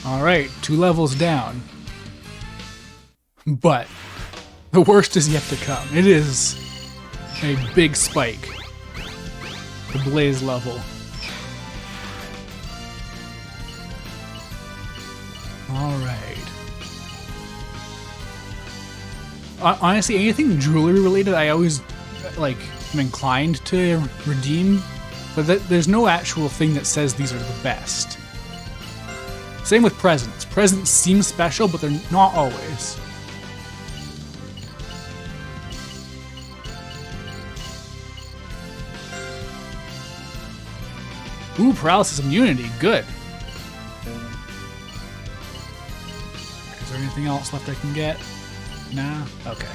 Alright, 2 levels down. But the worst is yet to come. It is a big spike. The Blaze level. Alright. Honestly, anything jewelry related I always am inclined to redeem, but there's no actual thing that says these are the best. Same with presents. Presents seem special, but they're not always. Ooh, paralysis immunity, good. Is there anything else left I can get? Nah? Okay.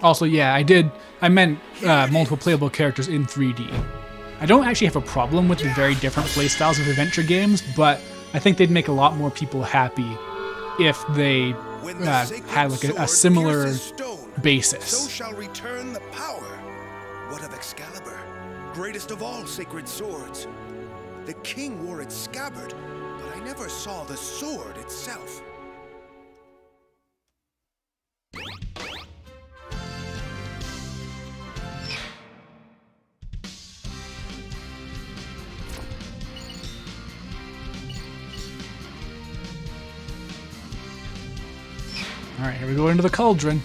Also, yeah, I meant multiple playable characters in 3D. I don't actually have a problem with the very different playstyles of adventure games, but I think they'd make a lot more people happy if they had like a similar basis. So shall return the power. What of Excalibur, greatest of all sacred swords? The king wore its scabbard, but I never saw the sword itself. Alright, here we go into the cauldron.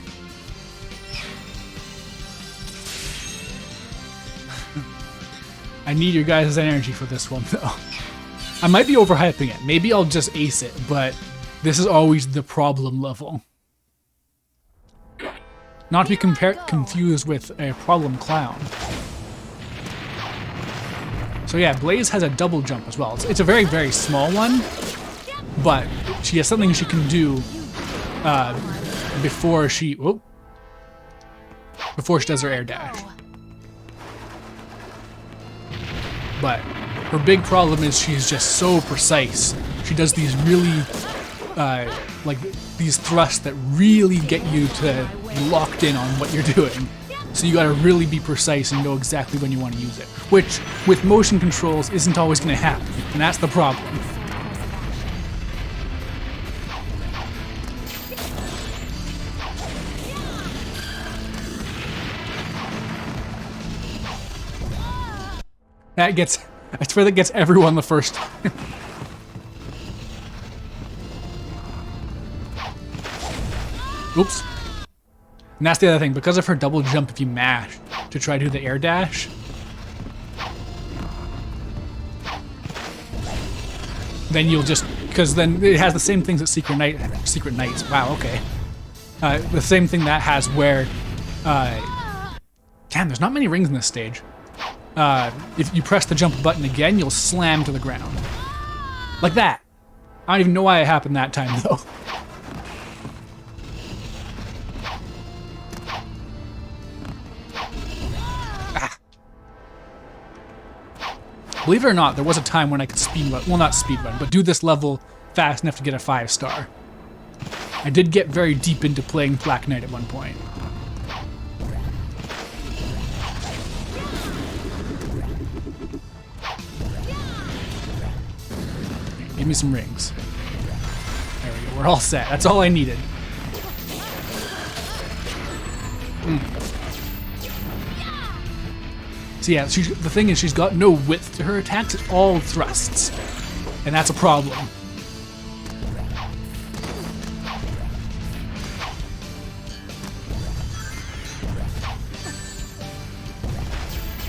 I need your guys' energy for this one, though. I might be overhyping it. Maybe I'll just ace it, but this is always the problem level. Not to be confused with a problem clown. So yeah, Blaze has a double jump as well. It's a very, very small one, but she has something she can do before she does her air dash. But her big problem is she's just so precise. She does these really, these thrusts that really get you to locked in on what you're doing. So you gotta really be precise and know exactly when you want to use it. Which, with motion controls, isn't always gonna happen, and that's the problem. That's where that gets everyone the first time. Oops. And that's the other thing, because of her double jump if you mash to try to do the air dash. Then you'll just, because then it has the same things that Secret Knights, wow, okay. The same thing that has where, damn, there's not many rings in this stage. If you press the jump button again, you'll slam to the ground. Like that. I don't even know why it happened that time, though. Ah. Believe it or not, there was a time when I could speedrun, well, not speedrun, but do this level fast enough to get a 5-star. I did get very deep into playing Black Knight at one point. Give me some rings. There we go. We're all set. That's all I needed. So yeah, the thing is she's got no width to her attacks. It's all thrusts. And that's a problem.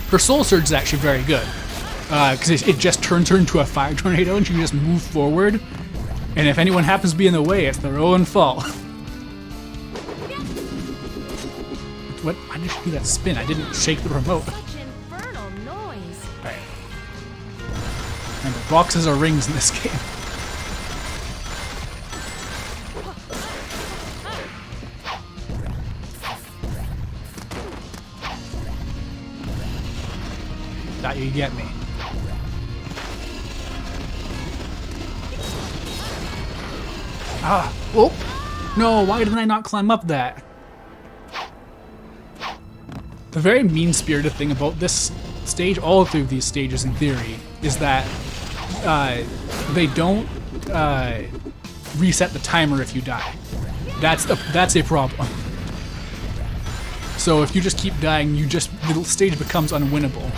Her Soul Surge is actually very good. Because it just turns her into a fire tornado and she can just move forward. And if anyone happens to be in the way, it's their own fault. What? Why did she do that spin? I didn't shake the remote. Alright. Remember, boxes are rings in this game. Thought you'd get me. Ah! Oh! No, why didn't I not climb up that? The very mean-spirited thing about this stage, all through these stages in theory, is that they don't reset the timer if you die. That's a problem. So if you just keep dying, the stage becomes unwinnable.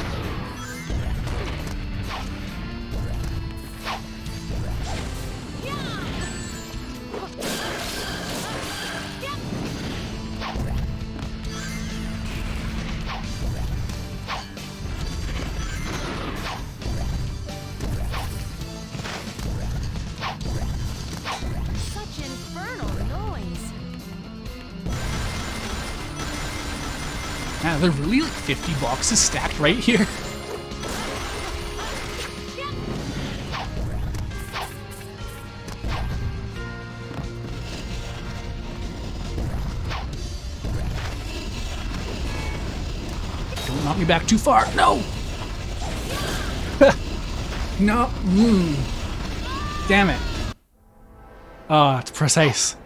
Man, are there really like 50 boxes stacked right here? Don't knock me back too far. No! No. Damn it. Oh, it's precise.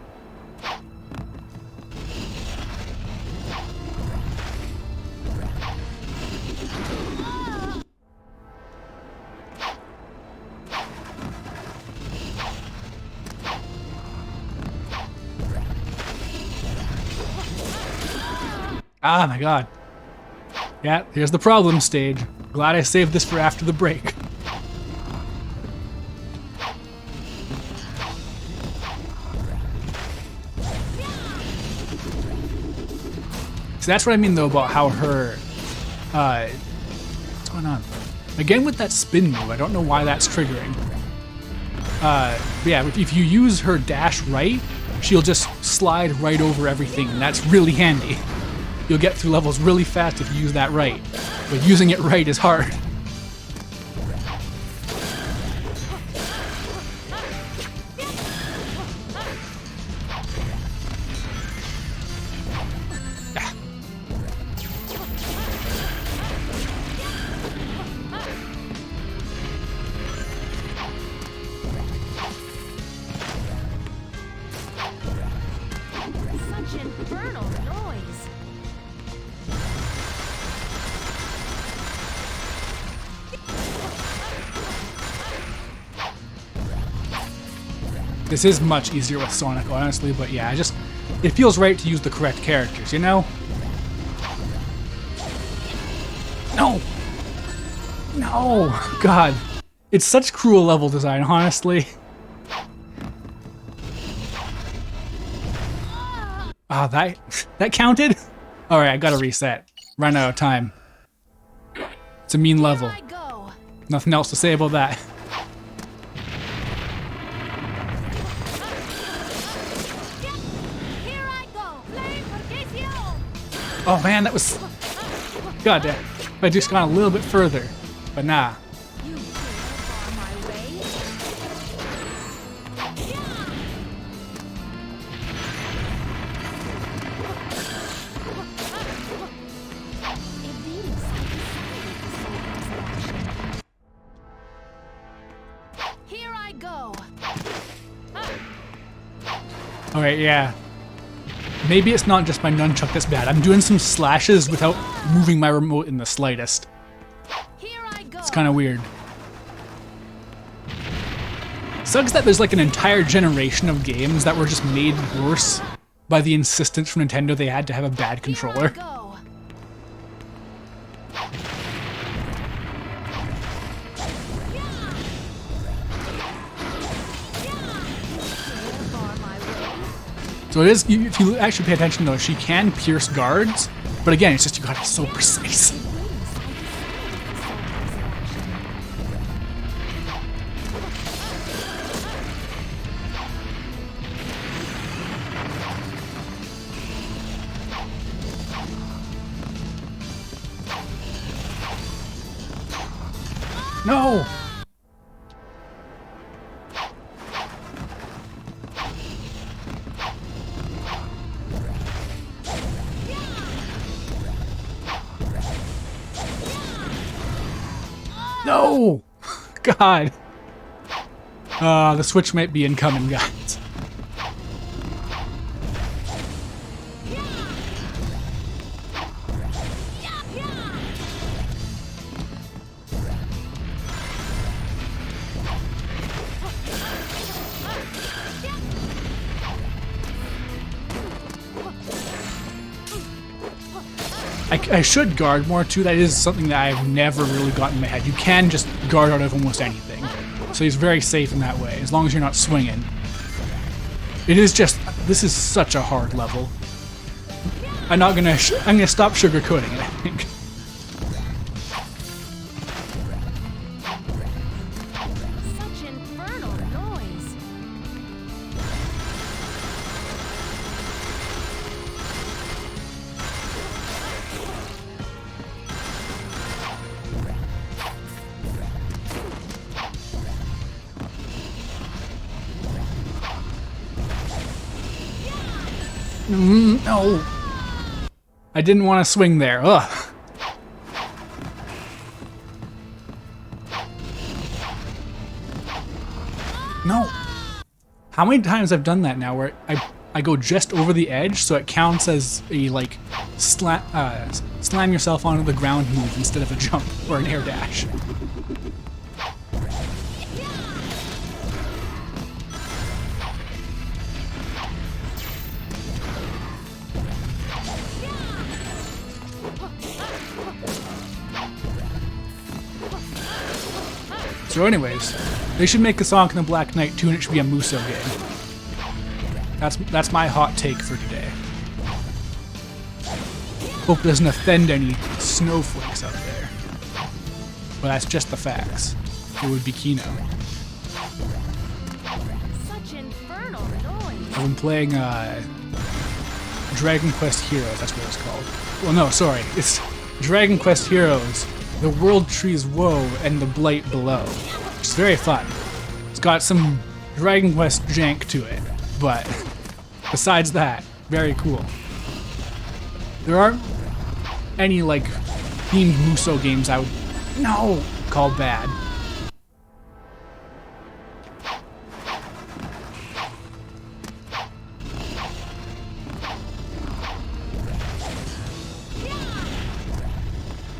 Ah, my god. Yeah, here's the problem stage. Glad I saved this for after the break. So that's what I mean though about how her, what's going on? Again with that spin move, I don't know why that's triggering. But yeah, if you use her dash right, she'll just slide right over everything, and that's really handy. You'll get through levels really fast if you use that right, but using it right is hard. Such infernal noise. This is much easier with Sonic, honestly, but yeah, it feels right to use the correct characters, you know? No! No! God. It's such cruel level design, honestly. Ah, that counted? Alright, I gotta reset. Run out of time. It's a mean level. Nothing else to say about that. Oh man, that was... God damn. If I just gone a little bit further. But nah. Here I go. Alright, yeah. Maybe it's not just my nunchuck that's bad. I'm doing some slashes without moving my remote in the slightest. Here I go. It's kind of weird. Sucks that there's like an entire generation of games that were just made worse by the insistence from Nintendo they had to have a bad controller. So it is, if you actually pay attention though, she can pierce guards, but again, it's just you gotta be so precise. No! No! God. The Switch might be incoming, guys. I should guard more too. That is something that I've never really gotten in my head. You can just guard out of almost anything. So he's very safe in that way, as long as you're not swinging. It is just, this is such a hard level. I'm gonna stop sugarcoating it, I think. Such infernal noise. No. I didn't want to swing there. Ugh. No. How many times I've done that now where I go just over the edge so it counts as a like slam yourself onto the ground move instead of a jump or an air dash. So anyways, they should make a Sonic and the Black Knight 2 and it should be a Musou game. That's my hot take for today. Hope it doesn't offend any snowflakes out there. But that's just the facts. It would be Kino. Such infernal noise. I've been playing Dragon Quest Heroes, that's what it's called. Well no, sorry, it's Dragon Quest Heroes, The World Tree's Woe, and The Blight Below. It's very fun. It's got some Dragon Quest jank to it, but besides that, very cool. There aren't any like themed Musou games I would call bad.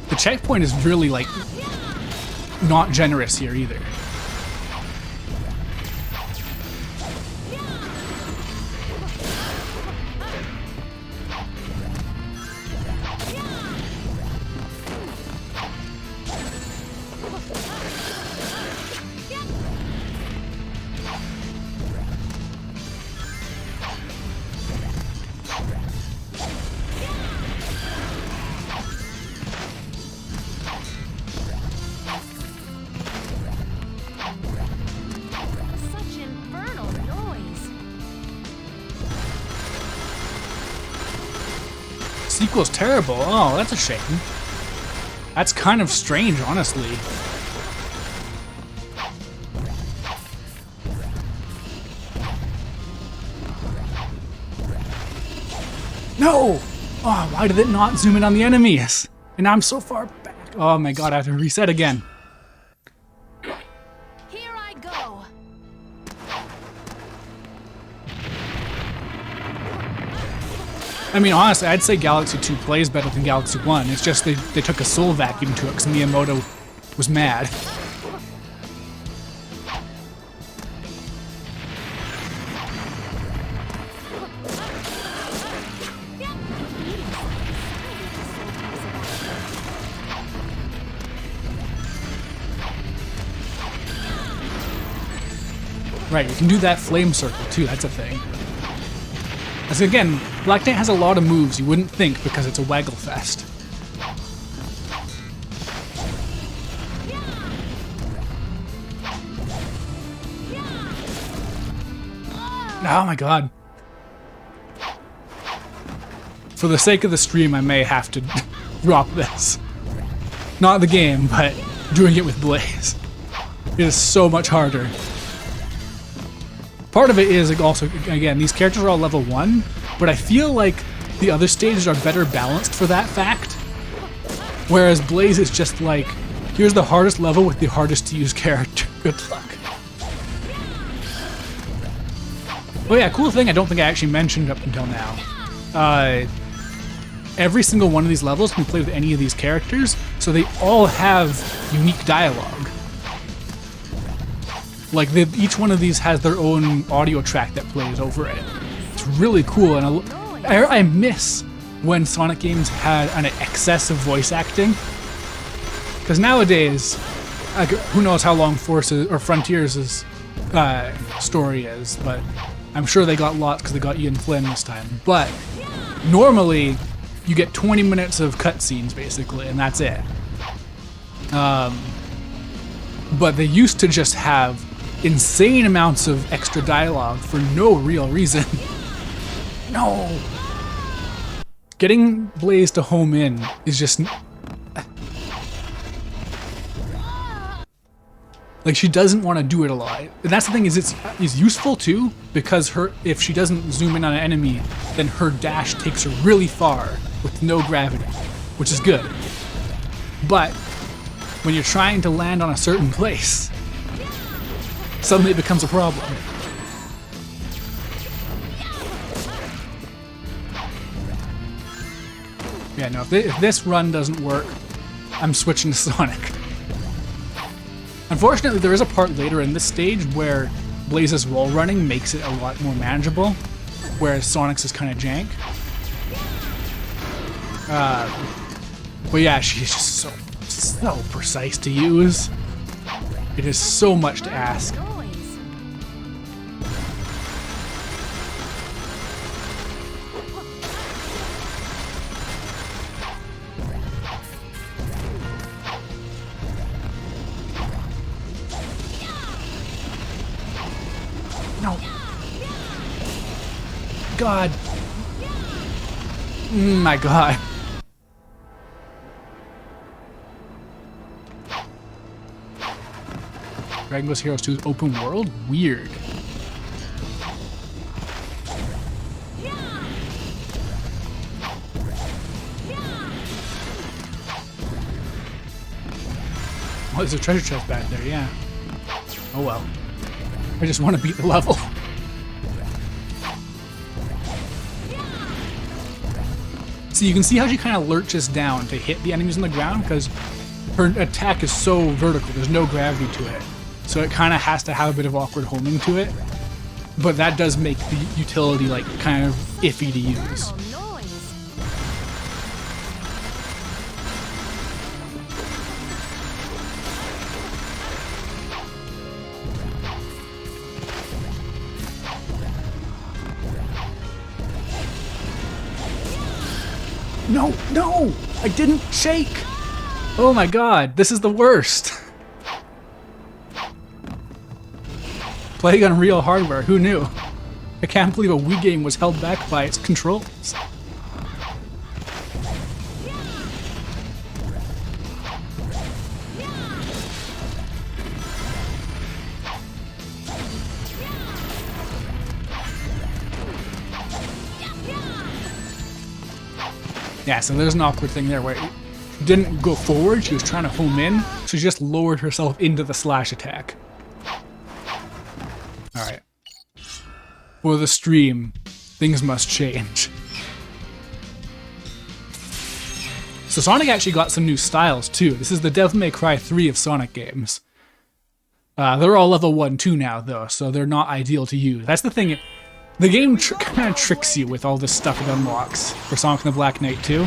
The checkpoint is really like not generous here either. Such infernal noise. Sequel's terrible. Oh, that's a shame. That's kind of strange, honestly. No! Oh, why did it not zoom in on the enemies? And I'm so far back. Oh my god, I have to reset again. Here I go. I mean, honestly, I'd say Galaxy 2 plays better than Galaxy 1. It's just they took a soul vacuum to it because Miyamoto was mad. Right, you can do that flame circle too, that's a thing. As again, Black Knight has a lot of moves you wouldn't think because it's a waggle fest. Oh my god. For the sake of the stream, I may have to drop this. Not the game, but doing it with Blaze. It is so much harder. Part of it is like also, again, these characters are all level 1, but I feel like the other stages are better balanced for that fact. Whereas Blaze is just like, here's the hardest level with the hardest to use character. Good luck. Oh yeah, cool thing I don't think I actually mentioned up until now. Every single one of these levels can play with any of these characters, so they all have unique dialogue. Like, each one of these has their own audio track that plays over it. It's really cool, and I miss when Sonic games had an excess of voice acting. Because nowadays, like, who knows how long Forces or Frontiers' story is, but I'm sure they got lots because they got Ian Flynn this time. But normally, you get 20 minutes of cutscenes basically, and that's it. But they used to just have insane amounts of extra dialogue for no real reason. No! Getting Blaze to home in is just... Like, she doesn't want to do it a lot. And that's the thing, is it's useful too, because if she doesn't zoom in on an enemy, then her dash takes her really far with no gravity, which is good. But when you're trying to land on a certain place, suddenly it becomes a problem. Yeah, no, if this run doesn't work, I'm switching to Sonic. Unfortunately, there is a part later in this stage where Blaze's wall running makes it a lot more manageable, whereas Sonic's is kind of jank. But yeah, she's just so precise to use. It is so much to ask. No. God. My God. Dragon Quest Heroes 2's open world? Weird. Oh, there's a treasure chest back there, yeah. Oh well. I just want to beat the level. So you can see how she kind of lurches down to hit the enemies on the ground because her attack is so vertical, there's no gravity to it. So it kind of has to have a bit of awkward homing to it. But that does make the utility like kind of iffy to use. No, no! I didn't shake! Oh my God, this is the worst! Playing on real hardware, who knew? I can't believe a Wii game was held back by its controls. Yeah, so there's an awkward thing there where she didn't go forward, she was trying to home in, so she just lowered herself into the slash attack. Alright. For the stream, things must change. So Sonic actually got some new styles too. This is the Devil May Cry 3 of Sonic games. They're all level 1 2 now though, so they're not ideal to use. That's the thing. The game kind of tricks you with all this stuff it unlocks for Sonic and the Black Knight 2.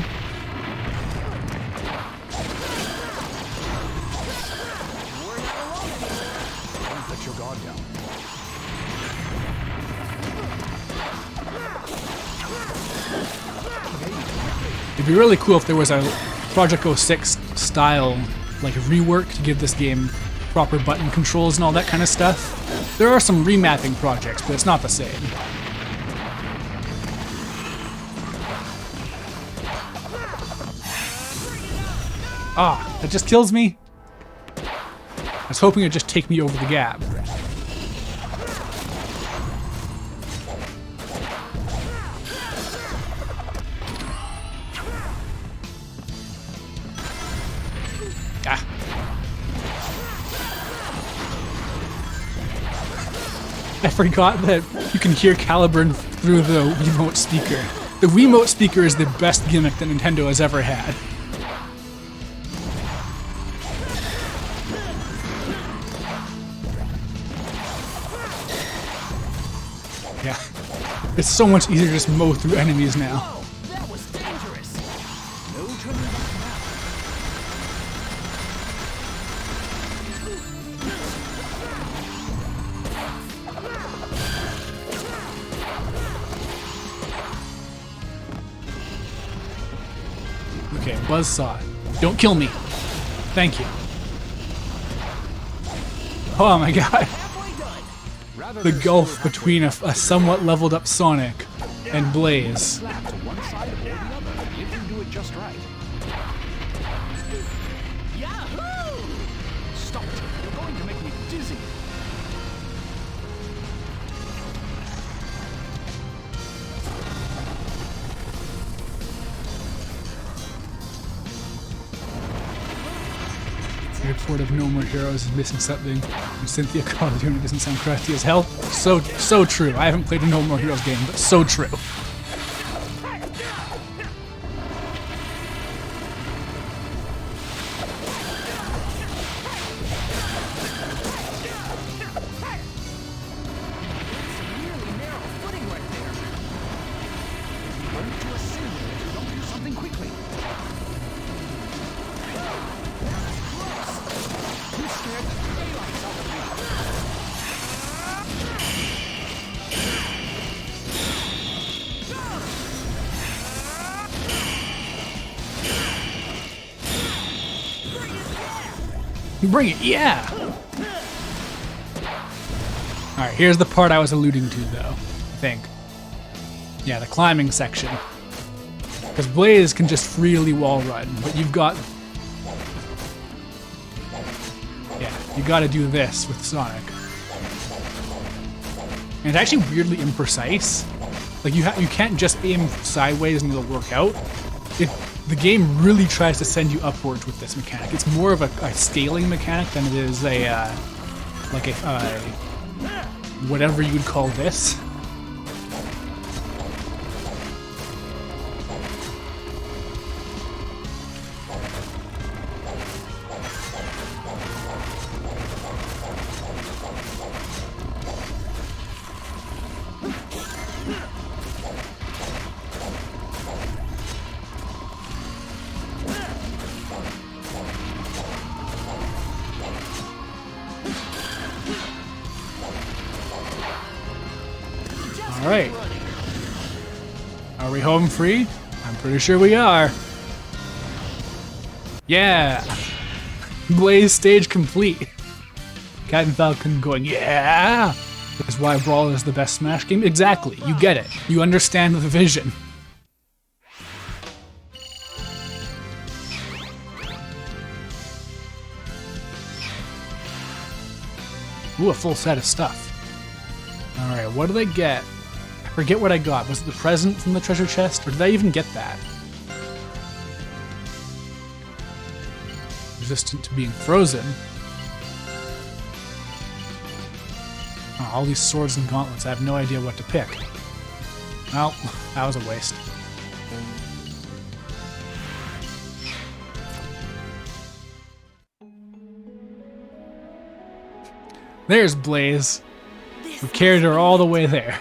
It'd be really cool if there was a Project 06 style like rework to give this game proper button controls and all that kind of stuff. There are some remapping projects, but it's not the same. Ah, that just kills me. I was hoping it'd just take me over the gap. Ah. I forgot that you can hear Caliburn through the Wiimote speaker. The Wiimote speaker is the best gimmick that Nintendo has ever had. Yeah. It's so much easier to just mow through enemies now. That was dangerous. Buzzsaw. Don't kill me. Thank you. Oh my god. The gulf between a somewhat leveled up Sonic and Blaze. To one side or the other if you do it just right. Yahoo! Stop it. You're going to make me dizzy. The report of No More Heroes is missing something. And Cynthia Call of Duty doesn't sound crafty as hell. So true. I haven't played a No More Heroes game, but so true. Really narrow footing right there. Learn to assume that you don't do something quickly. You scared the daylights out of me. Bring it, yeah! Alright, here's the part I was alluding to, though, I think. Yeah, the climbing section. Because Blaze can just freely wall run, but you've got... Yeah, you gotta do this with Sonic. And it's actually weirdly imprecise. Like, you can't just aim sideways and it'll work out. The game really tries to send you upwards with this mechanic. It's more of a scaling mechanic than it is a, whatever you would call this. Alright. Are we home free? I'm pretty sure we are. Yeah! Blaze stage complete. Cat and Falcon going, yeah! That's why Brawl is the best Smash game? Exactly, you get it. You understand the vision. Ooh, a full set of stuff. Alright, what did I get? I forget what I got. Was it the present from the treasure chest? Or did I even get that? Resistant to being frozen. Oh, all these swords and gauntlets. I have no idea what to pick. Well, that was a waste. There's Blaze. We carried her all the way there.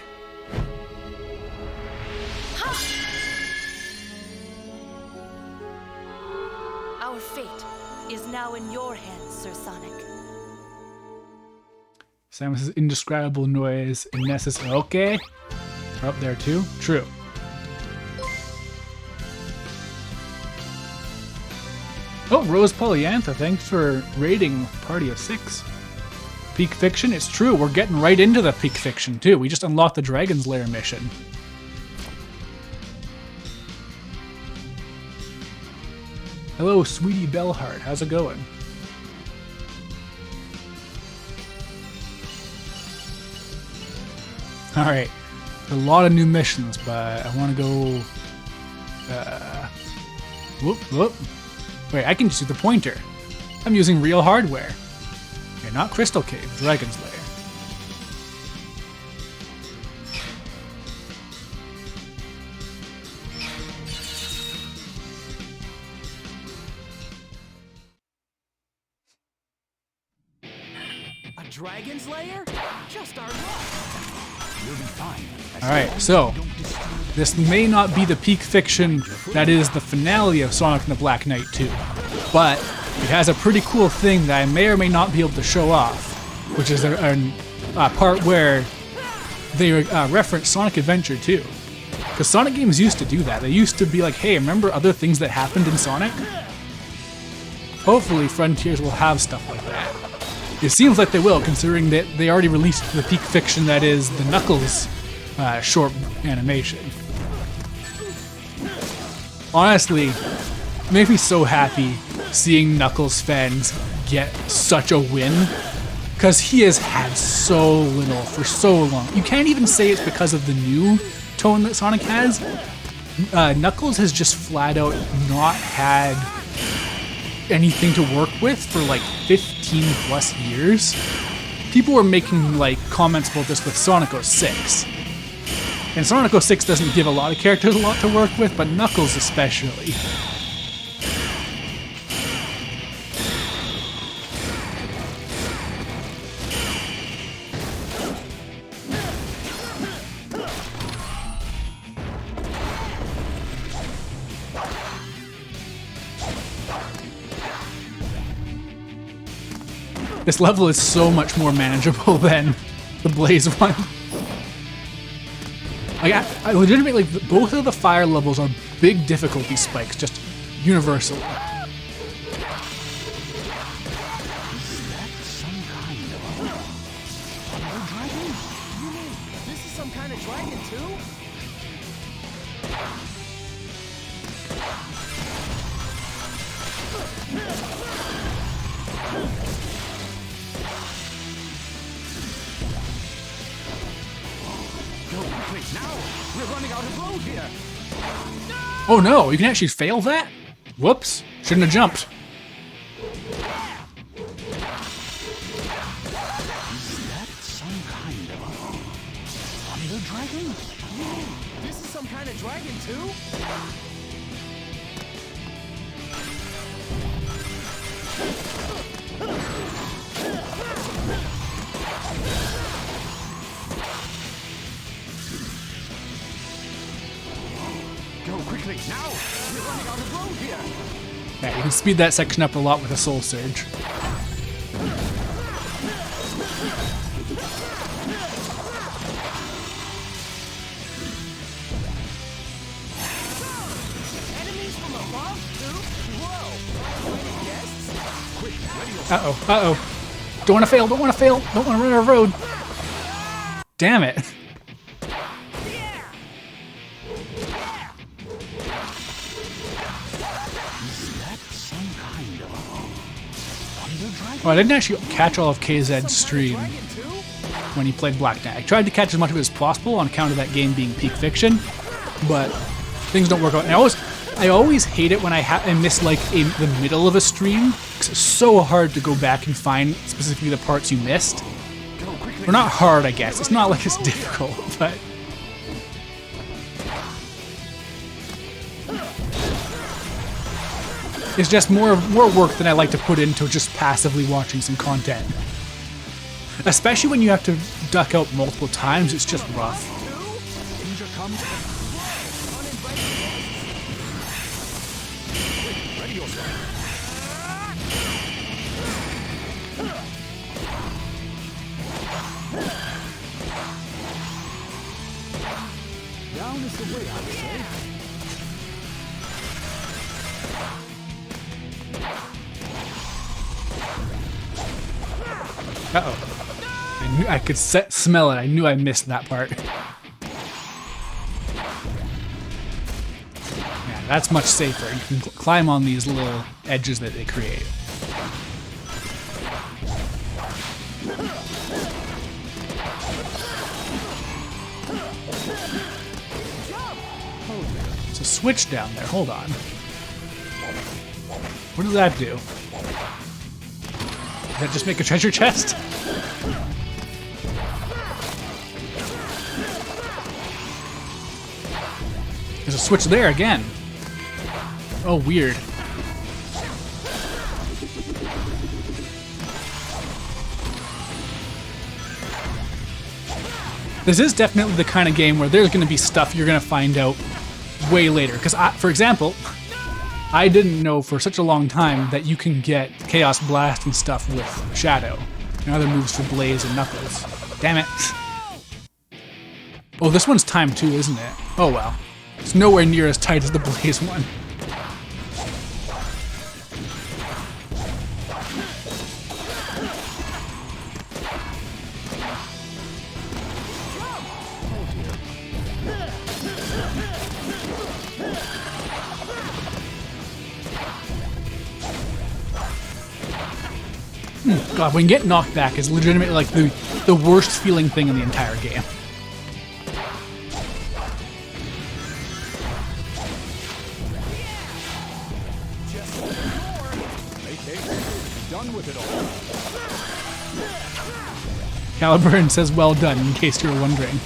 Our fate is now in your hands, Sir Sonic. Samus's indescribable noise and Ness's okay. We're up there too? True. Oh, Rose Polyantha, thanks for raiding Party of 6. Peak Fiction, it's true, we're getting right into the Peak Fiction too. We just unlocked the Dragon's Lair mission. Hello, Sweetie Bellheart, how's it going? Alright, a lot of new missions, but I want to go... whoop. Wait, I can just do the pointer. I'm using real hardware. Okay, not Crystal Cave, Dragon's Lair. A dragon's lair? Just our luck. You'll be fine. Alright, so this may not be the peak fiction that is the finale of Sonic and the Black Knight 2, but it has a pretty cool thing that I may or may not be able to show off, which is a part where they reference Sonic Adventure 2. Because Sonic games used to do that. They used to be like, hey, remember other things that happened in Sonic? Hopefully Frontiers will have stuff like that. It seems like they will, considering that they already released the peak fiction that is the Knuckles short animation. Honestly, it makes me so happy seeing Knuckles fans get such a win, because he has had so little for so long. You can't even say it's because of the new tone that Sonic has. Knuckles has just flat out not had anything to work with for like 15 plus years. People were making like comments about this with Sonic 06. And Sonic 06 doesn't give a lot of characters a lot to work with, but Knuckles especially. This level is so much more manageable than the Blaze one. Like, I legitimately, like, both of the fire levels are big difficulty spikes, just universally. Is that some kind of thunder dragon? You mean this is some kind of dragon too? Go quickly now! We're running out of road here. Oh no, you can actually fail that? Whoops, shouldn't have jumped. Is that some kind of thunder dragon? You mean this is some kind of dragon too? Go quickly now! We're running out of road here. Yeah, you can speed that section up a lot with a Soul Surge. Enemies from above too? Whoa! Guests? Quick, ready yourself. Uh-oh, uh-oh. Don't want to fail, don't want to fail, don't want to run out of road. Damn it. Well, I didn't actually catch all of KZ's stream when he played Black Knight. I tried to catch as much of it as possible on account of that game being peak fiction, but things don't work out. And I always hate it when I miss like the middle of a stream, because it's so hard to go back and find specifically the parts you missed. Or not hard, I guess. It's not like it's difficult, but... It's just more work than I like to put into just passively watching some content. Especially when you have to duck out multiple times, it's just rough. Danger comes. Ready yourself. Down is the way, I would say. Uh-oh. I could smell it. I knew I missed that part. Yeah, that's much safer. You can climb on these little edges that they create. There's a switch down there. Hold on. What does that do? Does that just make a treasure chest? There's a switch there again. Oh, weird. This is definitely the kind of game where there's going to be stuff you're going to find out way later. Because, for example, I didn't know for such a long time that you can get Chaos Blast and stuff with Shadow, and other moves for Blaze and Knuckles. Damn it. Oh, this one's timed too, isn't it? Oh well. It's nowhere near as tight as the Blaze one. God, when you get knocked back is legitimately like the worst feeling thing in the entire game. Done with it all. Caliburn says well done, in case you're wondering.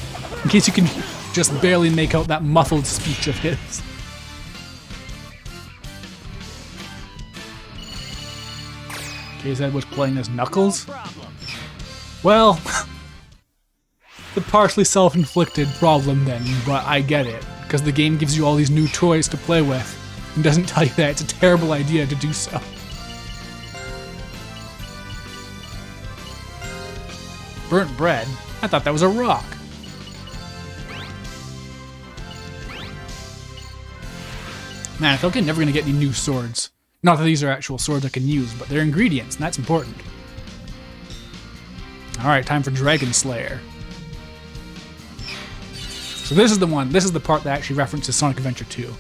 In case you can just barely make out that muffled speech of his. KZ was playing as Knuckles? Well, the partially self-inflicted problem then, but I get it, because the game gives you all these new toys to play with, and doesn't tell you that it's a terrible idea to do so. Burnt bread? I thought that was a rock. Man, I feel like I'm never gonna get any new swords. Not that these are actual swords I can use, but they're ingredients, and that's important. Alright, time for Dragon Slayer. So this is the one, this is the part that actually references Sonic Adventure 2.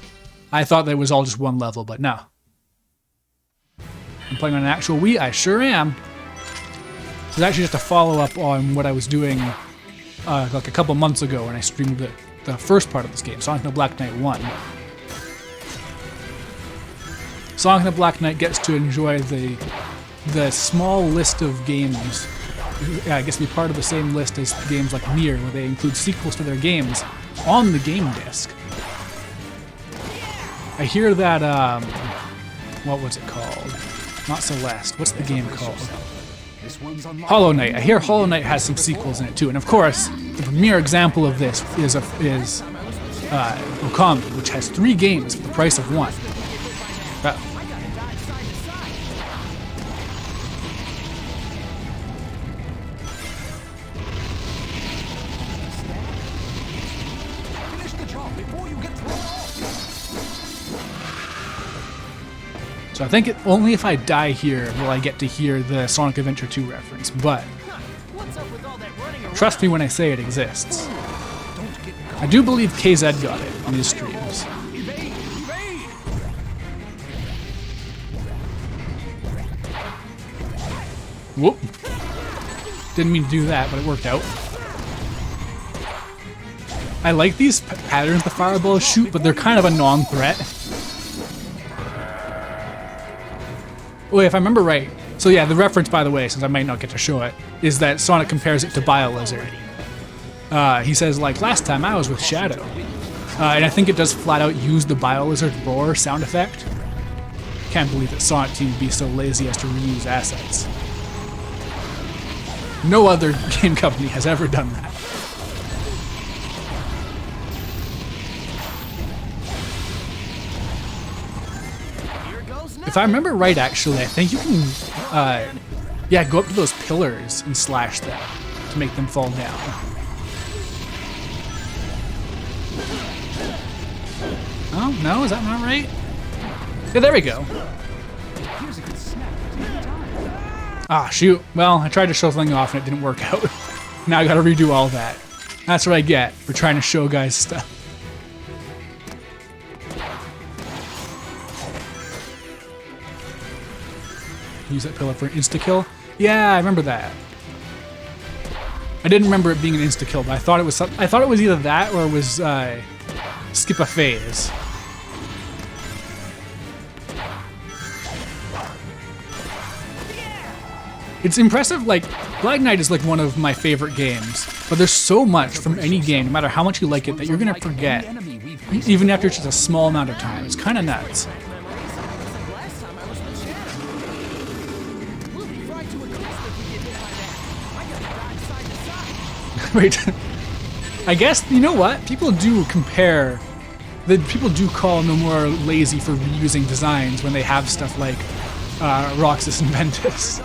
I thought that it was all just one level, but no. I'm playing on an actual Wii, I sure am. This is actually just a follow-up on what I was doing like a couple months ago when I streamed the first part of this game, Sonic the Black Knight 1. Sonic the Black Knight gets to enjoy the small list of games. I guess be part of the same list as games like Nier, where they include sequels to their games on the game disc. I hear that, what was it called? Not Celeste. What's the game called? Hollow Knight. I hear Hollow Knight has some sequels in it too, and of course, the premier example of this is Okami, which has 3 games for the price of 1. So I think only if I die here will I get to hear the Sonic Adventure 2 reference, but trust me when I say it exists. I do believe KZ got it on his streams. Whoop. Didn't mean to do that, but it worked out. I like these patterns the fireballs shoot, but they're kind of a non-threat. Wait, if I remember right, so yeah, the reference, by the way, since I might not get to show it, is that Sonic compares it to BioLizard. He says, like, last time I was with Shadow. And I think it does flat out use the BioLizard roar sound effect. Can't believe that Sonic Team would be so lazy as to reuse assets. No other game company has ever done that. If I remember right, actually, I think you can, yeah, go up to those pillars and slash them to make them fall down. Oh, no? Is that not right? Yeah, there we go. Ah, shoot. Well, I tried to show something off and it didn't work out. Now I gotta redo all that. That's what I get for trying to show guys stuff. Use that pillar for an insta-kill? Yeah, I remember that. I didn't remember it being an insta-kill, but I thought it was either that or it was skip a phase. It's impressive, like, Black Knight is like one of my favorite games, but there's so much from any game, no matter how much you like it, that you're gonna forget, even after just a small amount of time. It's kinda nuts. Wait, I guess, you know what? People do compare, people do call Nomura lazy for reusing designs when they have stuff like Roxas and Ventus.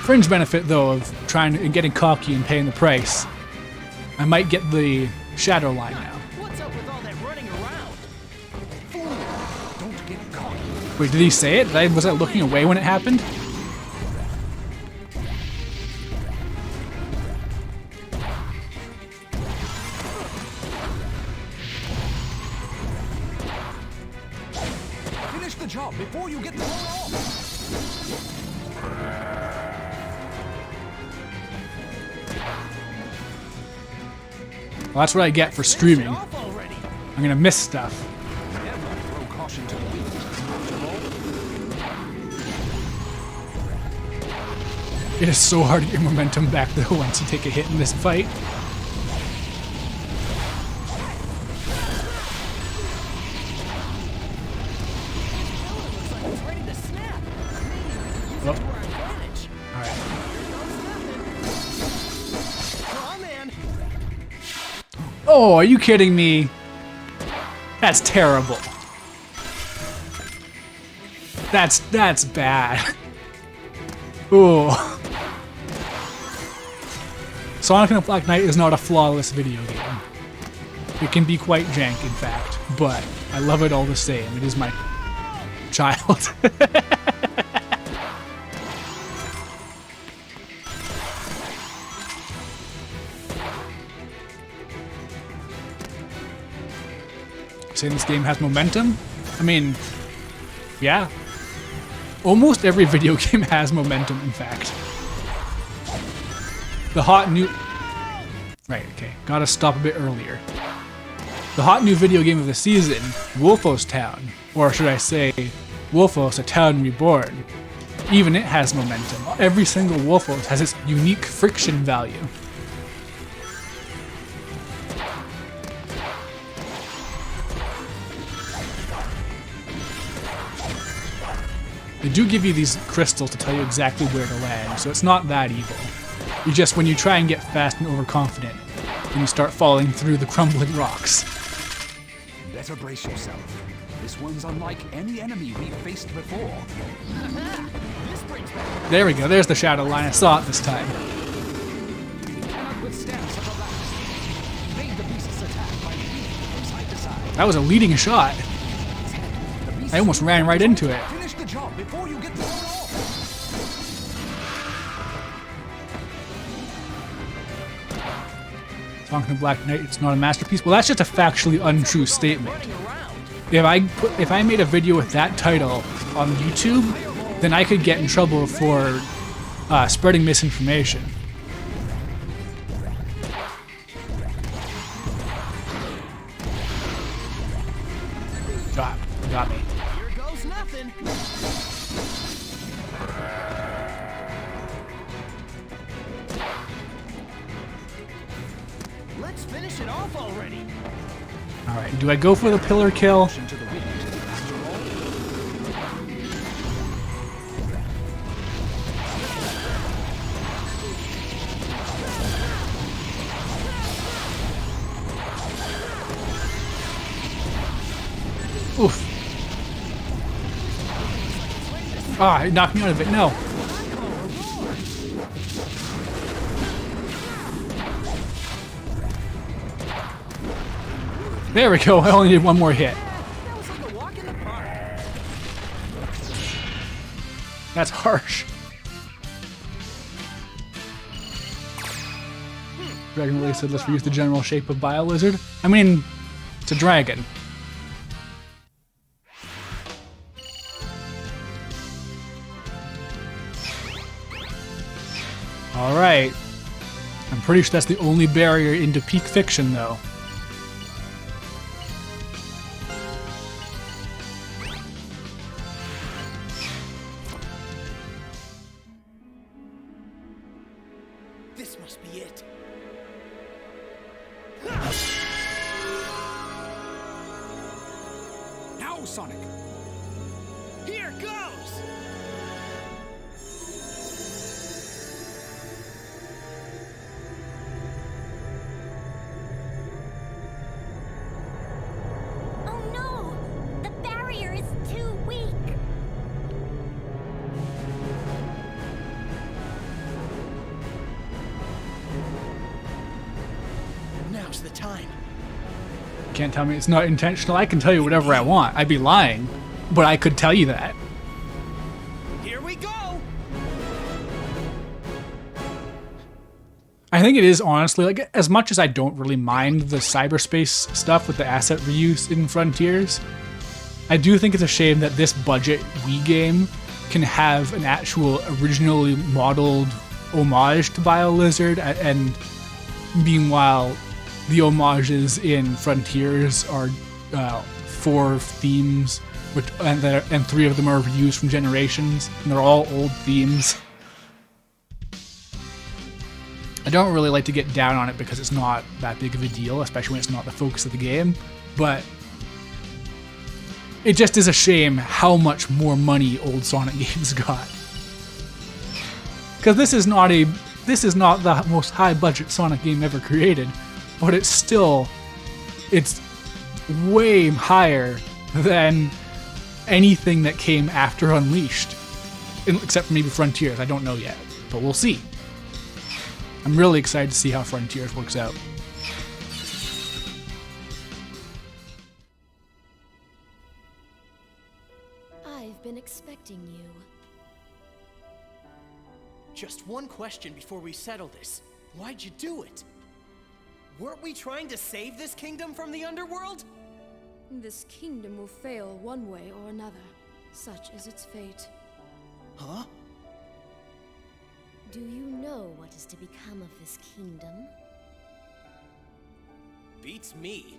fringe benefit, though, of trying and getting cocky and paying the price. I might get the shadow line now. What's up with all that running around? Fool! Don't get caught. Wait, did he say it? Was I looking away when it happened? Finish the job before you get thrown off. Well, that's what I get for streaming. Off already. I'm gonna miss stuff. Never throw caution to the wind. It is so hard to get momentum back though once you take a hit in this fight. Looks like it's ready to snap. Oh, To our advantage. alright. Come on, man. Oh, are you kidding me? That's terrible. That's bad. Ooh. Sonic and the Black Knight is not a flawless video game. It can be quite jank, in fact, but I love it all the same. It is my child. Saying this game has momentum? I mean, yeah. Almost every video game has momentum, in fact. The hot new... Right, okay. Gotta stop a bit earlier. The hot new video game of the season, Wolfos Town, or should I say, Wolfos: A Town Reborn. Even it has momentum. Every single Wolfos has its unique friction value. They do give you these crystals to tell you exactly where to land, so it's not that evil. You just, when you try and get fast and overconfident, then you start falling through the crumbling rocks. Better brace yourself. This one's unlike any enemy we've faced before. This brings back There we go, there's the shadow line. I saw it this time. cannot withstand such a blast. Evade the beast's attack by leaping from side to side. That was a leading shot. The beast I almost ran right into it. Finish the job before you get thrown off. Sonic and the Black Knight, it's not a masterpiece. Well, that's just a factually untrue statement. Running around. If I made a video with that title on YouTube, then I could get in trouble for spreading misinformation. Got me. Here goes nothing. Let's finish it off already. All right, do I go for the pillar kill? Into the wind. After all, Oof. Ah, it knocked me out of it. No. There we go. I only did one more hit. that was like a walk in the park. That's harsh. Dragon Lily said, let's reuse the general shape of Biolizard. I mean, it's a dragon. Alright. I'm pretty sure that's the only barrier into peak fiction, though. This must be it. Now, Sonic. Here goes. Oh no! The barrier is too weak. time. Can't tell me it's not intentional. I can tell you whatever I want. I'd be lying, but I could tell you that. Here we go! I think it is honestly, like, as much as I don't really mind the cyberspace stuff with the asset reuse in Frontiers, I do think it's a shame that this budget Wii game can have an actual originally modeled homage to BioLizard, and meanwhile the homages in Frontiers are 4 themes, and 3 of them are reused from Generations, and they're all old themes. I don't really like to get down on it because it's not that big of a deal, especially when it's not the focus of the game, but it just is a shame how much more money old Sonic games got. Because this is not the most high budget Sonic game ever created, but it's way higher than anything that came after Unleashed, except for maybe Frontiers. I don't know yet, but we'll see. I'm really excited to see how Frontiers works out. I've been expecting you. Just one question before we settle this. Why'd you do it? Weren't we trying to save this kingdom from the underworld? This kingdom will fail one way or another. Such is its fate. Huh? Do you know what is to become of this kingdom? Beats me.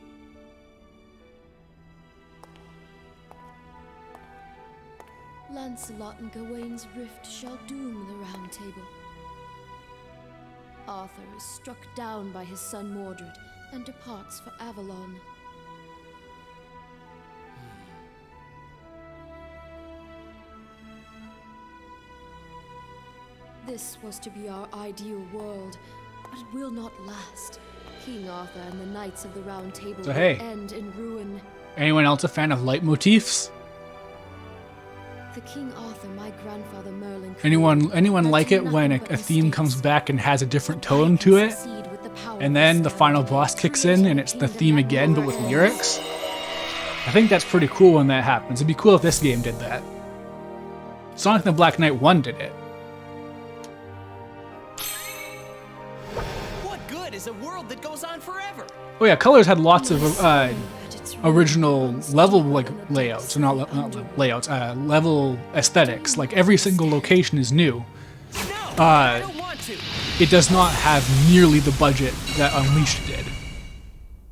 Lancelot and Gawain's rift shall doom the Round Table. Arthur is struck down by his son Mordred and departs for Avalon. This was to be our ideal world, but it will not last. King Arthur and the Knights of the Round Table So, hey. will end in ruin. Anyone else a fan of leitmotifs? The King Arthur, my grandfather Merlin. Anyone like it when a theme comes back and has a different tone to it, and then the final boss kicks in and it's the theme again but with lyrics? I think that's pretty cool when that happens. It'd be cool if this game did that. Sonic the Black Knight 1 did it. What good is a world that goes on forever? Oh yeah, Colors had lots of original level layouts, or not layouts, level aesthetics. Like every single location is new. No, I don't want to. It does not have nearly the budget that Unleashed did.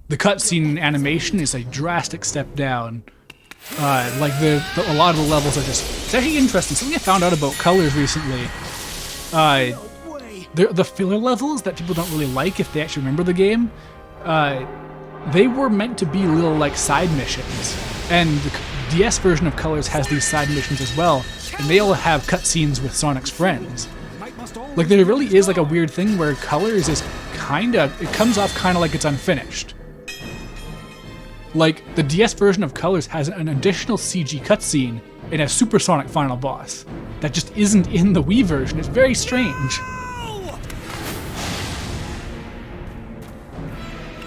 The cutscene animation is a drastic step down. Like a lot of the levels are just. It's actually interesting. Something I found out about Colors recently. The filler levels that people don't really like if they actually remember the game. They were meant to be little like side missions, and the DS version of Colors has these side missions as well, and they all have cutscenes with Sonic's friends. Like there really is like a weird thing where Colors is it comes off kind of like it's unfinished. Like the DS version of Colors has an additional CG cutscene and a supersonic final boss that just isn't in the Wii version. It's very strange.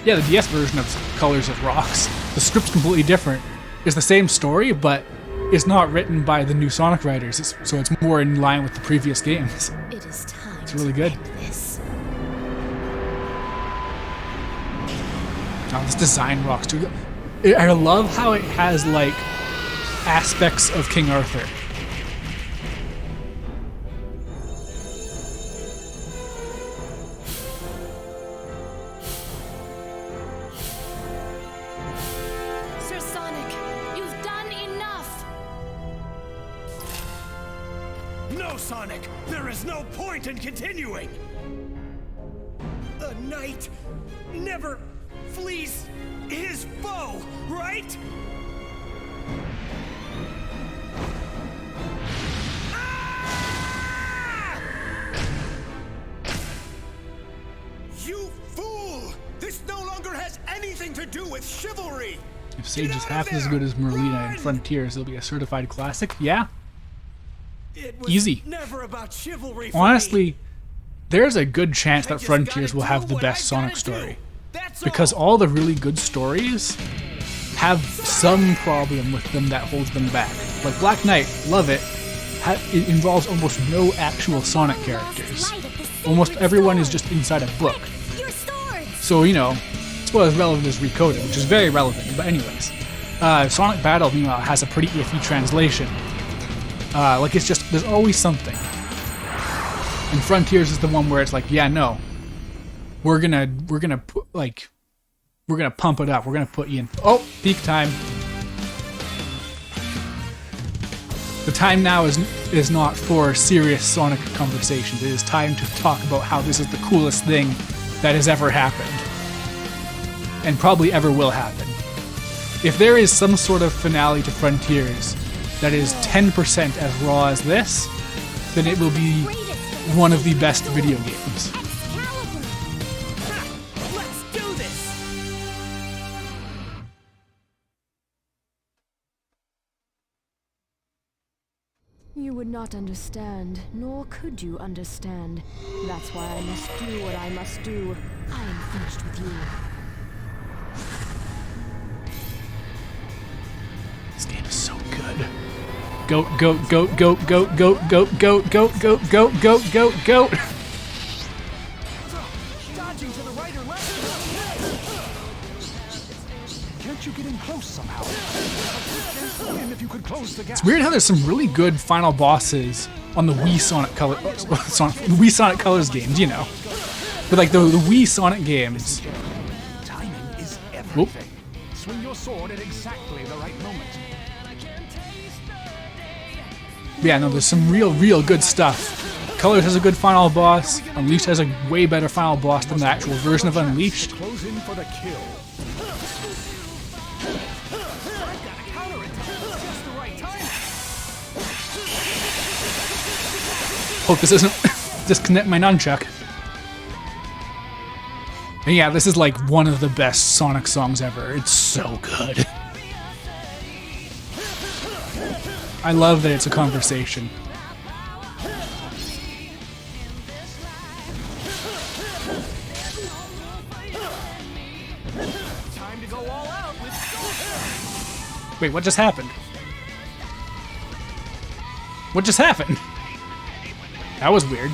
Yeah, the DS version of Colors is rocks. The script's completely different. It's the same story, but it's not written by the new Sonic writers, so it's more in line with the previous games. It is time. It's really good. To end this. Oh, this design rocks too. I love how it has like aspects of King Arthur. Sir Sonic, you've done enough! No, Sonic! There is no point in continuing! A knight never flees his foe, right? Ah! You fool! This no longer has anything to do with chivalry! If Sage is half as good as Merlina in Frontiers, it'll be a certified classic. Yeah, It was easy. never about chivalry for me. Honestly, there's a good chance I that just Frontiers gotta will do have the what best I Sonic gotta story. do. because all the really good stories have some problem with them that holds them back. Like Black Knight, love it. It involves almost no actual Sonic characters. Almost everyone is just inside a book. Your sword! So, you know, it's about as relevant as Recoded, which is very relevant. But anyways, Sonic Battle, meanwhile, has a pretty iffy translation. Like, it's just, there's always something. And Frontiers is the one where it's like, yeah, no, we're gonna put, like, we're gonna pump it up. We're gonna put you in. Oh, peak time. The time now is not for serious Sonic conversations. It is time to talk about how this is the coolest thing that has ever happened, and probably ever will happen. If there is some sort of finale to Frontiers that is 10% as raw as this, then it will be one of the best video games. Let's do this! You would not understand, nor could you understand. That's why I must do what I must do. I am finished with you. This game is so good. Goat, goat, goat, goat, goat, goat, goat, goat, goat, goat, goat, goat, goat, goat. Dodging to the right or left? Can't you get in close somehow? And if you could close the gap. It's weird how there's some really good final bosses on the Wii Sonic Wii Sonic Colors games, you know. But like the Wii Sonic games. Timing is everything. Whoop. Swing your sword at exactly the right moment. Yeah, no, there's some real good stuff. Colors has a good final boss. Unleashed has a way better final boss than the actual version of Unleashed. Close in for the kill. Hope this doesn't disconnect my nunchuck. And yeah, this is like one of the best Sonic songs ever. It's so good. I love that it's a conversation. Time to go all out with Wait, what just happened? What just happened? That was weird.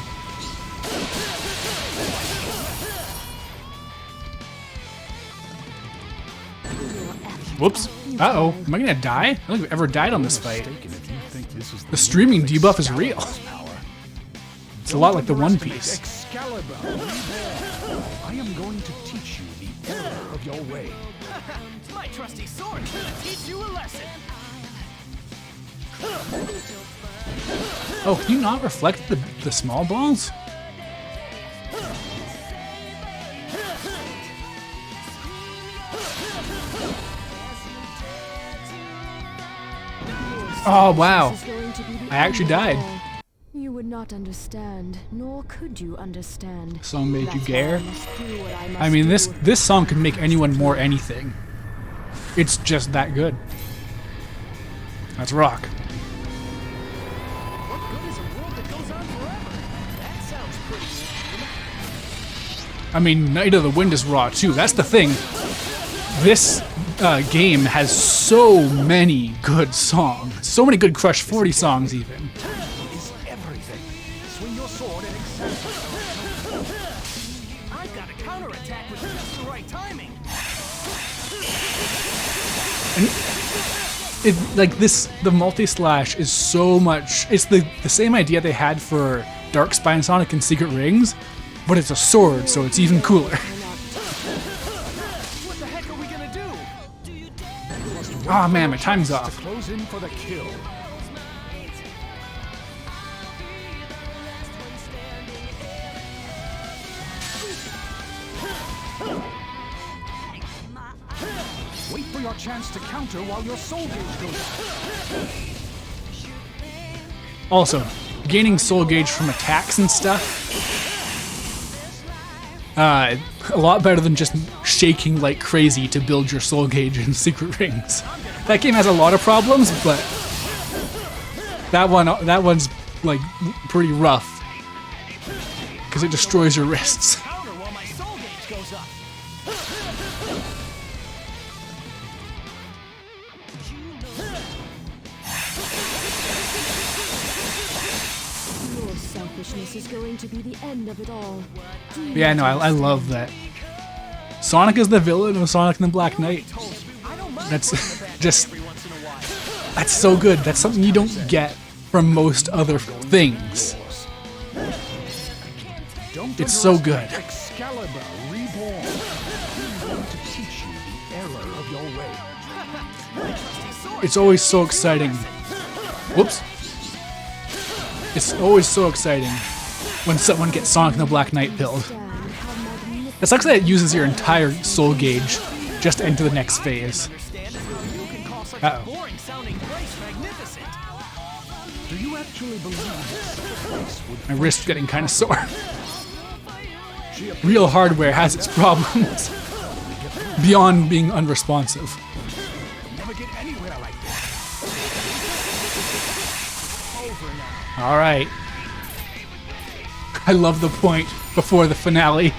Whoops. Uh-oh. Am I gonna die? I don't think I've ever died on this fight. The streaming debuff is real. It's a lot like the One Piece. Excalibur. I am going to teach you the error of your way. My trusty sword gonna teach you a lesson. Oh, can you not reflect the small balls? Oh, wow. This is going to be the I actually end of died. all. You would not understand, nor could you understand. Song made you That's why gare? I must do what I must I mean, do. this song could make anyone more anything. It's just that good. That's rock. What good is a world that goes on forever? That sounds pretty lame. I mean, Night of the Wind is raw too. That's the thing. This game has so many good songs. So many good Crush 40 songs, even. Is everything. Swing your sword and exactly. I've got a counterattack with just the right timing. The multi-slash is so much. It's the same idea they had for Dark Spine Sonic and Secret Rings, but it's a sword, so it's even cooler. What the heck are we gonna do? Ah, man, my time's off. Close in for the kill. Wait for your chance to counter while your soul gauge goes up. Also, gaining soul gauge from attacks and stuff, a lot better than just shaking like crazy to build your soul gauge in Secret Rings. That game has a lot of problems, but that one's like pretty rough because it destroys your wrists. Counter while my soul gauge goes up. this is going to be the end of it all. Do you Yeah, no, I love that. Sonic is the villain of Sonic and the Black Knight. That's just... That's so good. That's something you don't get from most other things. It's so good. Excalibur Reborn. I'm going to teach you the error of your way. It's always so exciting. Whoops. It's always so exciting when someone gets Sonic and the Black Knight build. It sucks that it uses your entire soul gauge just to enter the next phase. Uh-oh. Boring sounding place magnificent. Do you actually believe this place would My wrist's getting kind of sore. Real hardware has its problems beyond being unresponsive. never get anywhere like this? Over now. All right. I love the point before the finale.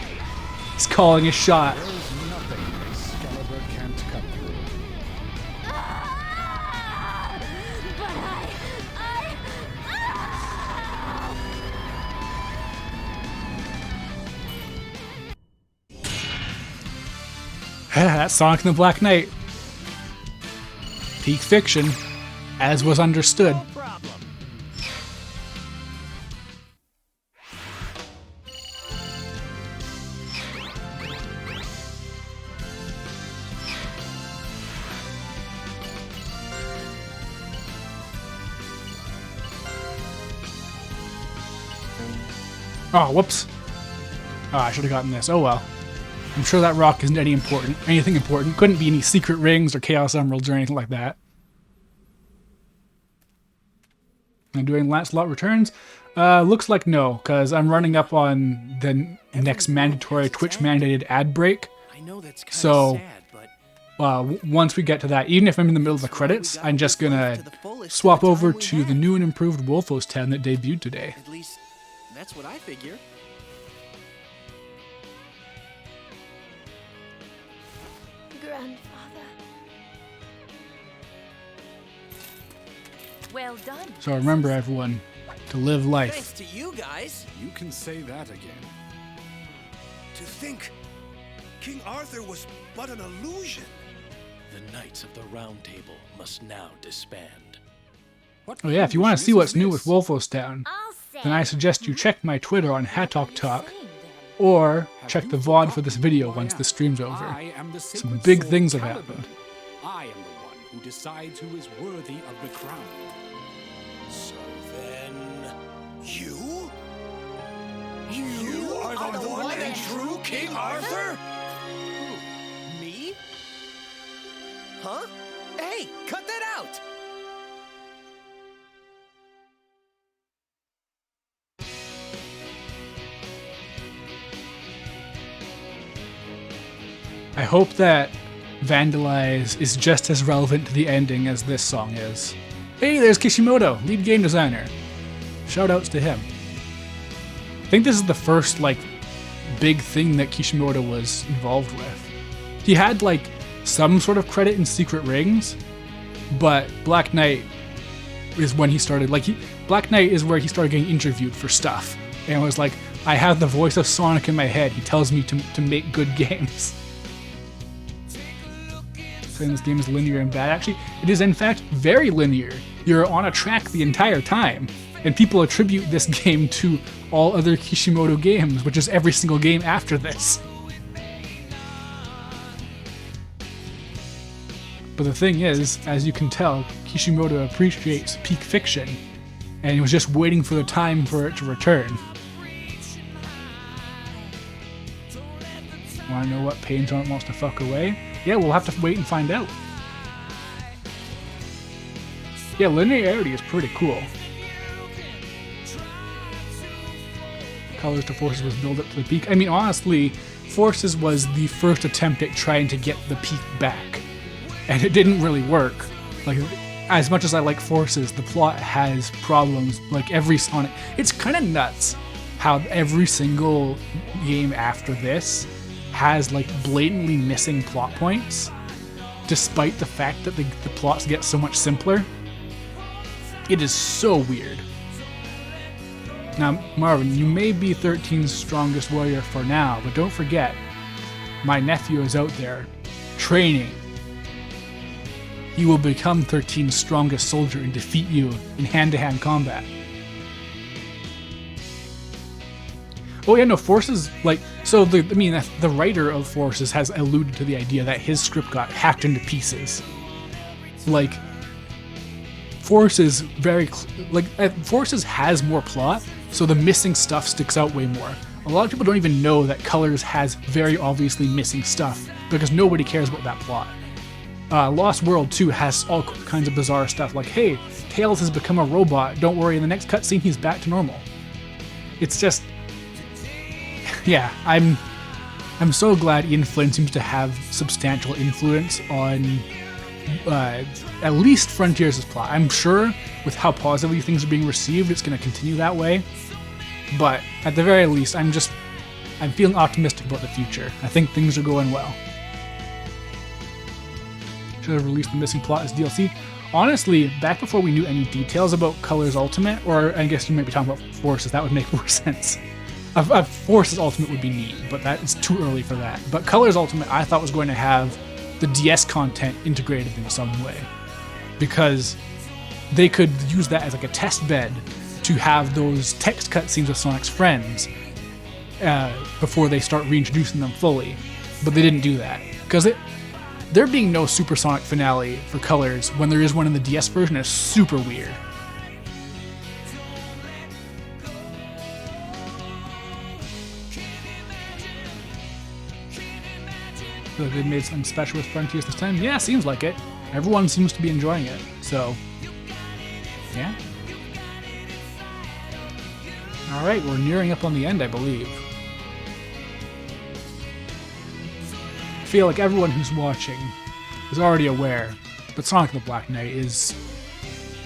He's calling a shot. There's nothing Excalibur can't cut through. That's Sonic and the Black Knight. Peak fiction, as was understood. Problem. Oh, whoops. Oh, I should have gotten this. Oh well. I'm sure that rock isn't anything important. Couldn't be any secret rings or chaos emeralds or anything like that. I'm doing Lancelot Returns. Looks like no, because I'm running up on the next mandatory Twitch mandated ad break. I know that's kind So, of sad, but once we get to that, even if I'm in the middle of the credits, I'm just gonna swap over to the new and improved Wolfos 10 that debuted today. at least that's what I figure. Grandfather. Well done. So remember, everyone, to live Thanks life. to you guys. You can say that again. To think King Arthur was but an illusion. The Knights of the Round Table must now disband. Oh yeah, if you want to see what's new with Wolfos Town, I'll say. then I suggest you check my Twitter on Hatok Talk, Saying then. or check the VOD for this video once the stream's over. I am the Some sacred big sword things have Excalibur. happened. I am the one who decides who is worthy of the crown. So then, you? You are the one and true King Arthur? Who? Me? Huh? Hey, cut that out! I hope that Vandalize is just as relevant to the ending as this song is. Hey, there's Kishimoto, lead game designer. Shoutouts to him. I think this is the first, big thing that Kishimoto was involved with. He had, some sort of credit in Secret Rings, but Black Knight is when he started, Black Knight is where he started getting interviewed for stuff. And was like, I have the voice of Sonic in my head. He tells me to make good games. Saying this game is linear and bad. Actually, it is in fact very linear. You're on a track the entire time, and people attribute this game to all other Kishimoto games, which is every single game after this. But the thing is, as you can tell, Kishimoto appreciates peak fiction, and he was just waiting for the time for it to return. Wanna know what Painton wants to fuck away? Yeah, we'll have to wait and find out. Yeah, linearity is pretty cool. Colors to Forces was built up to the peak. I mean, honestly, Forces was the first attempt at trying to get the peak back. And it didn't really work. As much as I like Forces, the plot has problems. Every Sonic... It's kind of nuts how every single game after this has blatantly missing plot points, despite the fact that the plots get so much simpler. It is so weird. Now, Marvin, you may be 13's strongest warrior for now, but don't forget, my nephew is out there training. He will become 13's strongest soldier and defeat you in hand-to-hand combat. Oh yeah, no, Forces, like, so the writer of Forces has alluded to the idea that his script got hacked into pieces. Like, Forces Forces has more plot, so the missing stuff sticks out way more. A lot of people don't even know that Colors has very obviously missing stuff, because nobody cares about that plot. Lost World 2 has all kinds of bizarre stuff, like, hey, Tails has become a robot, don't worry, in the next cutscene he's back to normal. It's just... yeah, I'm so glad Ian Flynn seems to have substantial influence on at least Frontiers' plot. I'm sure with how positively things are being received, it's going to continue that way. But at the very least, I'm feeling optimistic about the future. I think things are going well. Should have released the missing plot as DLC. Honestly, back before we knew any details about Colors Ultimate, or I guess you might be talking about Forces, that would make more sense. Forces Ultimate would be neat, but that is too early for that. But Colors Ultimate I thought was going to have the DS content integrated in some way, because they could use that as like a test bed to have those text cutscenes with Sonic's friends before they start reintroducing them fully. But they didn't do that, because there being no Supersonic finale for Colors when there is one in the DS version is super weird. Feel like they made something special with Frontiers this time? Yeah, seems like it. Everyone seems to be enjoying it, so... yeah. Alright, we're nearing up on the end, I believe. I feel like everyone who's watching is already aware, but Sonic the Black Knight is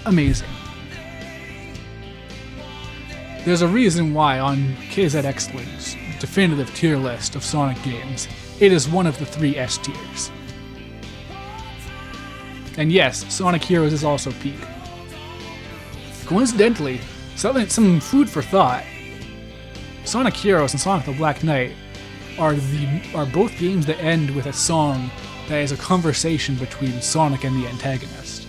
amazing. There's a reason why on KZX Link's definitive tier list of Sonic games, it is one of the 3 S tiers. And yes, Sonic Heroes is also peak. Coincidentally, some food for thought, Sonic Heroes and Sonic the Black Knight are both games that end with a song that is a conversation between Sonic and the antagonist.